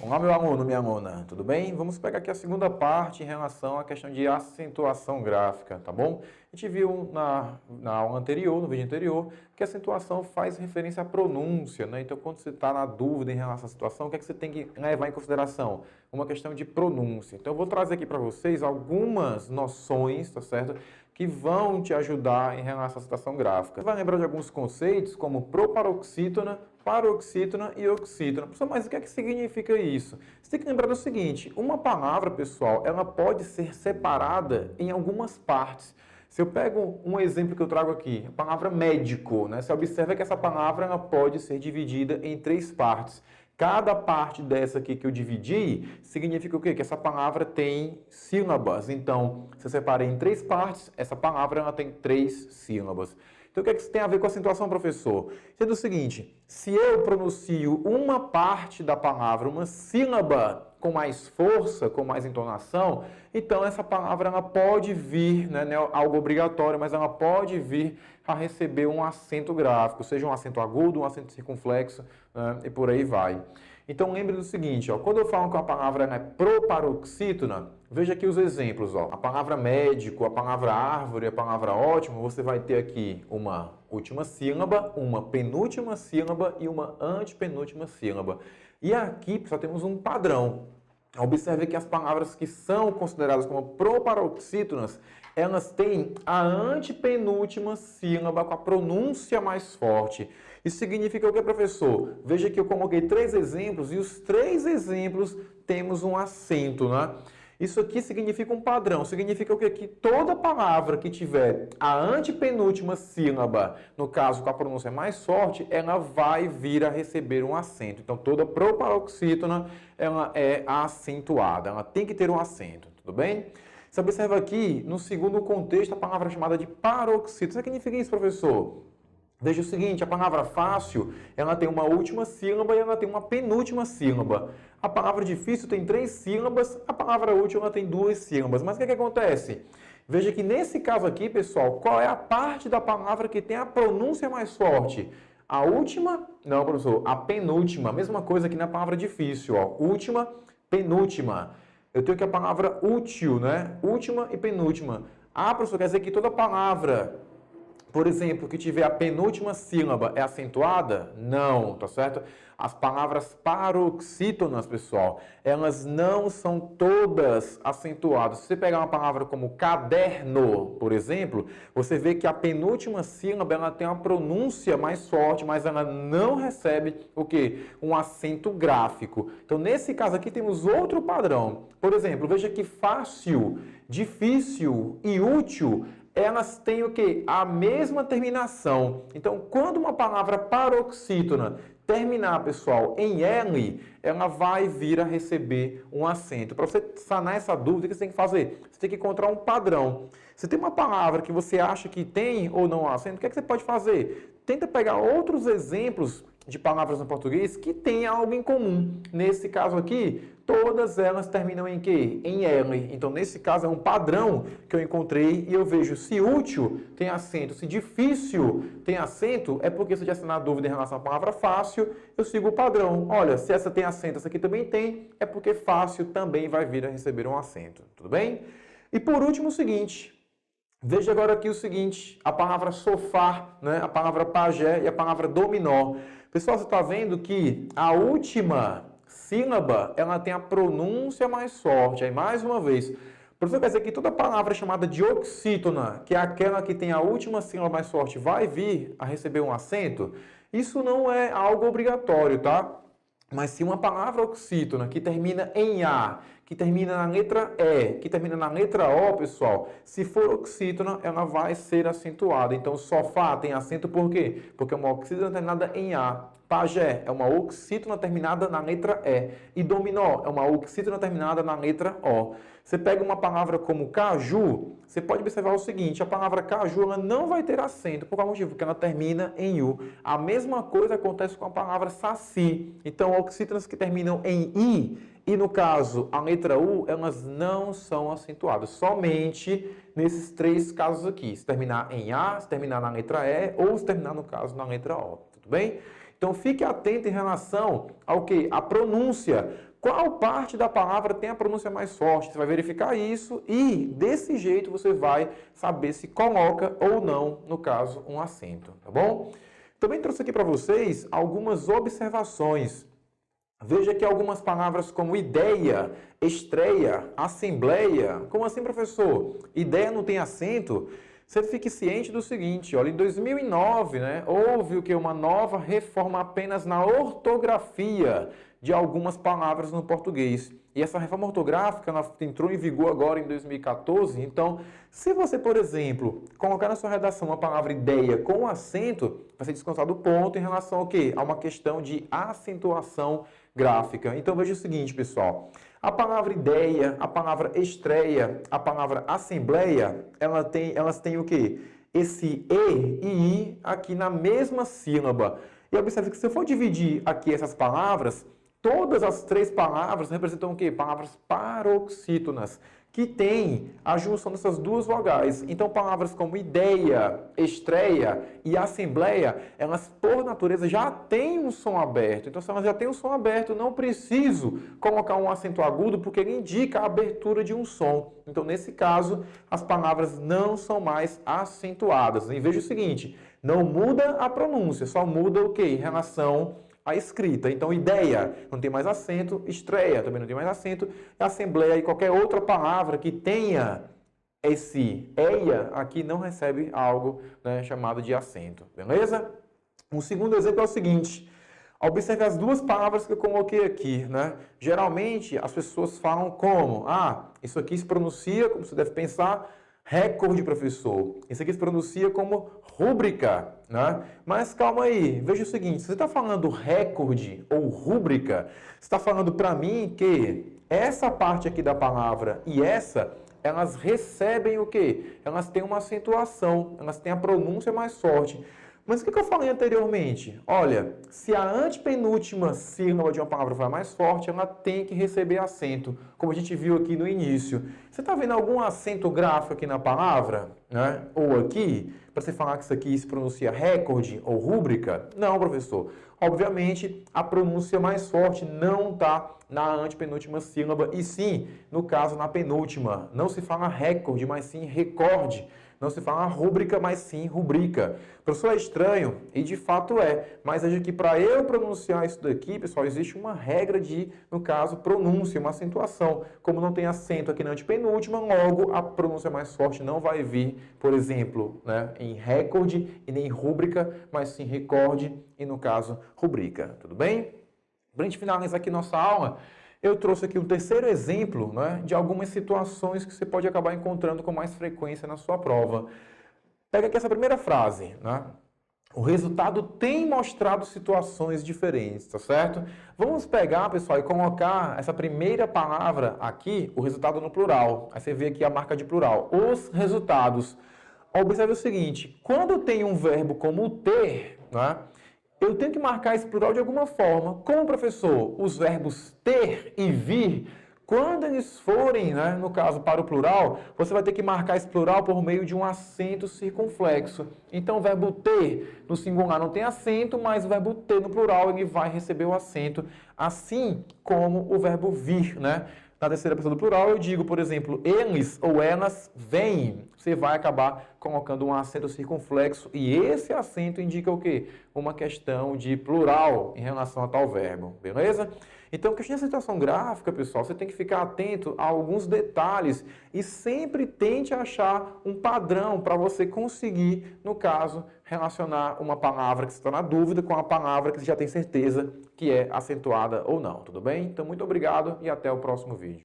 Olá, meu aluno, minha aluna, tudo bem? Vamos pegar aqui a segunda parte em relação à questão de acentuação gráfica, tá bom? A gente viu na aula anterior, no vídeo anterior, que a acentuação faz referência à pronúncia, né? Então, quando você está na dúvida em relação à situação, o que é que você tem que levar em consideração? Uma questão de pronúncia. Então, eu vou trazer aqui para vocês algumas noções, tá certo? Que vão te ajudar em relação à situação gráfica. Você vai lembrar de alguns conceitos como proparoxítona, paroxítona e oxítona. Professor, mas o que é que significa isso? Você tem que lembrar do seguinte, uma palavra, pessoal, ela pode ser separada em algumas partes. Se eu pego um exemplo que eu trago aqui, a palavra médico, né? Você observa que essa palavra ela pode ser dividida em 3 partes. Cada parte dessa aqui que eu dividi significa o quê? Que essa palavra tem sílabas. Então, se eu separei em 3 partes, essa palavra ela tem 3 sílabas. Então, o que é que isso tem a ver com a acentuação, professor? Sendo o seguinte, se eu pronuncio uma parte da palavra, uma sílaba com mais força, com mais entonação, então essa palavra ela pode vir, né, não é algo obrigatório, mas ela pode vir a receber um acento gráfico, seja um acento agudo, um acento circunflexo, né, e por aí vai. Então lembre do seguinte, ó, quando eu falo que a palavra é proparoxítona, veja aqui os exemplos. Ó, a palavra médico, a palavra árvore, a palavra ótimo, você vai ter aqui uma última sílaba, uma penúltima sílaba e uma antepenúltima sílaba. E aqui, pessoal, temos um padrão. Observe que as palavras que são consideradas como proparoxítonas, elas têm a antepenúltima sílaba com a pronúncia mais forte. Isso significa o que, professor? Veja que eu coloquei 3 exemplos e os 3 exemplos temos um acento, né? Isso aqui significa um padrão, significa o quê? Que toda palavra que tiver a antepenúltima sílaba, no caso com a pronúncia mais forte, ela vai vir a receber um acento. Então, toda proparoxítona, ela é acentuada, ela tem que ter um acento, tudo bem? Você observa aqui, no segundo contexto, a palavra chamada de paroxítona. O que significa isso, professor? Veja o seguinte, a palavra fácil, ela tem uma última sílaba e ela tem uma penúltima sílaba. A palavra difícil tem 3 sílabas, a palavra útil ela tem 2 sílabas. Mas o que acontece? Veja que nesse caso aqui, pessoal, qual é a parte da palavra que tem a pronúncia mais forte? A última? Não, professor, a penúltima. Mesma coisa aqui na palavra difícil, ó. Última, penúltima. Eu tenho aqui a palavra útil, né? Última e penúltima. Ah, professor, quer dizer que toda palavra, por exemplo, que tiver a penúltima sílaba é acentuada? Não, tá certo? As palavras paroxítonas, pessoal, elas não são todas acentuadas. Se você pegar uma palavra como caderno, por exemplo, você vê que a penúltima sílaba ela tem uma pronúncia mais forte, mas ela não recebe o quê? Um acento gráfico. Então, nesse caso aqui, temos outro padrão. Por exemplo, veja que fácil, difícil e útil elas têm o quê? A mesma terminação. Então, quando uma palavra paroxítona terminar, pessoal, em L, ela vai vir a receber um acento. Para você sanar essa dúvida, o que você tem que fazer? Você tem que encontrar um padrão. Se tem uma palavra que você acha que tem ou não acento, o que é que você pode fazer? Tenta pegar outros exemplos de palavras no português que têm algo em comum. Nesse caso aqui, todas elas terminam em quê? Em L. Então, nesse caso, é um padrão que eu encontrei e eu vejo se útil tem acento, se difícil tem acento, é porque se eu já estou na dúvida em relação à palavra fácil, eu sigo o padrão. Olha, se essa tem acento, essa aqui também tem, é porque fácil também vai vir a receber um acento. Tudo bem? E por último, o seguinte. Veja agora aqui o seguinte, a palavra sofá, né? A palavra pajé e a palavra dominó. Pessoal, você está vendo que a última sílaba, ela tem a pronúncia mais forte. Aí, mais uma vez, professor, quer dizer que toda palavra chamada de oxítona, que é aquela que tem a última sílaba mais forte, vai vir a receber um acento? Isso não é algo obrigatório, tá? Mas se uma palavra oxítona que termina em A, que termina na letra E, que termina na letra O, pessoal, se for oxítona, ela vai ser acentuada. Então, sofá tem acento por quê? Porque é uma oxítona terminada em A. Pajé é uma oxítona terminada na letra E. E dominó é uma oxítona terminada na letra O. Você pega uma palavra como caju, você pode observar o seguinte, a palavra caju ela não vai ter acento, por qual motivo? Porque ela termina em U. A mesma coisa acontece com a palavra saci. Então, oxítonas que terminam em I, e no caso, a letra U, elas não são acentuadas, somente nesses 3 casos aqui. Se terminar em A, se terminar na letra E, ou se terminar, no caso, na letra O. Tudo bem? Então, fique atento em relação ao que? A pronúncia. qual parte da palavra tem a pronúncia mais forte. Você vai verificar isso e, desse jeito, você vai saber se coloca ou não, no caso, um acento, tá bom? Também trouxe aqui para vocês algumas observações. Veja que algumas palavras como ideia, estreia, assembleia. Como assim, professor? Ideia não tem acento? Você fique ciente do seguinte, olha, em 2009, houve o que? Uma nova reforma apenas na ortografia de algumas palavras no português. E essa reforma ortográfica ela entrou em vigor agora em 2014. Então, se você, por exemplo, colocar na sua redação uma palavra ideia com acento, vai ser descontado o ponto em relação ao quê? A uma questão de acentuação gráfica. Então, veja o seguinte, pessoal. A palavra ideia, a palavra estreia, a palavra assembleia, elas têm o quê? Esse E e I aqui na mesma sílaba. E observe que se eu for dividir aqui essas palavras, todas as três palavras representam o quê? Palavras paroxítonas, que têm a junção dessas duas vogais. Então, palavras como ideia, estreia e assembleia, elas, por natureza, já têm um som aberto. Então, se elas já têm um som aberto, não preciso colocar um acento agudo, porque ele indica a abertura de um som. Então, nesse caso, as palavras não são mais acentuadas. E veja o seguinte, não muda a pronúncia, só muda o quê? Em relação a escrita. Então, ideia não tem mais acento, estreia também não tem mais acento, assembleia e qualquer outra palavra que tenha esse eia aqui não recebe algo chamado de acento, beleza? Um segundo exemplo é o seguinte, observe as duas palavras que eu coloquei aqui, Geralmente, as pessoas falam como, isso aqui se pronuncia, como você deve pensar, recorde, professor. Isso aqui se pronuncia como rúbrica, Mas calma aí, veja o seguinte, se você está falando recorde ou rúbrica, você está falando para mim que essa parte aqui da palavra e essa, elas recebem o quê? Elas têm uma acentuação, elas têm a pronúncia mais forte. Mas o que eu falei anteriormente? Olha, se a antepenúltima sílaba de uma palavra for mais forte, ela tem que receber acento, como a gente viu aqui no início. Você está vendo algum acento gráfico aqui na palavra? Ou aqui? Para você falar que isso aqui se pronuncia recorde ou rúbrica? Não, professor. Obviamente, a pronúncia mais forte não está na antepenúltima sílaba, e sim, no caso, na penúltima. Não se fala recorde, mas sim recorde. Não se fala rúbrica, mas sim rubrica. Professor, é estranho, e de fato é, mas veja que para eu pronunciar isso daqui, pessoal, existe uma regra de, no caso, pronúncia, uma acentuação. Como não tem acento aqui na antepenúltima, logo a pronúncia mais forte não vai vir, por exemplo, em recorde e nem rúbrica, mas sim recorde e, no caso, rubrica. Tudo bem? Para a gente finalizar aqui nossa aula, eu trouxe aqui um terceiro exemplo de algumas situações que você pode acabar encontrando com mais frequência na sua prova. Pega aqui essa primeira frase. O resultado tem mostrado situações diferentes, tá certo? Vamos pegar, pessoal, e colocar essa primeira palavra aqui, o resultado no plural. Aí você vê aqui a marca de plural. Os resultados. Observe o seguinte, quando tem um verbo como ter, eu tenho que marcar esse plural de alguma forma. Como, professor? Os verbos ter e vir, quando eles forem, no caso, para o plural, você vai ter que marcar esse plural por meio de um acento circunflexo. Então, o verbo ter no singular não tem acento, mas o verbo ter no plural ele vai receber o acento, assim como o verbo vir, Na terceira pessoa do plural, eu digo, por exemplo, eles ou elas vêm. Você vai acabar colocando um acento circunflexo e esse acento indica o quê? Uma questão de plural em relação a tal verbo, beleza? Então, questão de acentuação gráfica, pessoal, você tem que ficar atento a alguns detalhes e sempre tente achar um padrão para você conseguir, no caso, relacionar uma palavra que você está na dúvida com a palavra que você já tem certeza que é acentuada ou não, tudo bem? Então, muito obrigado e até o próximo vídeo.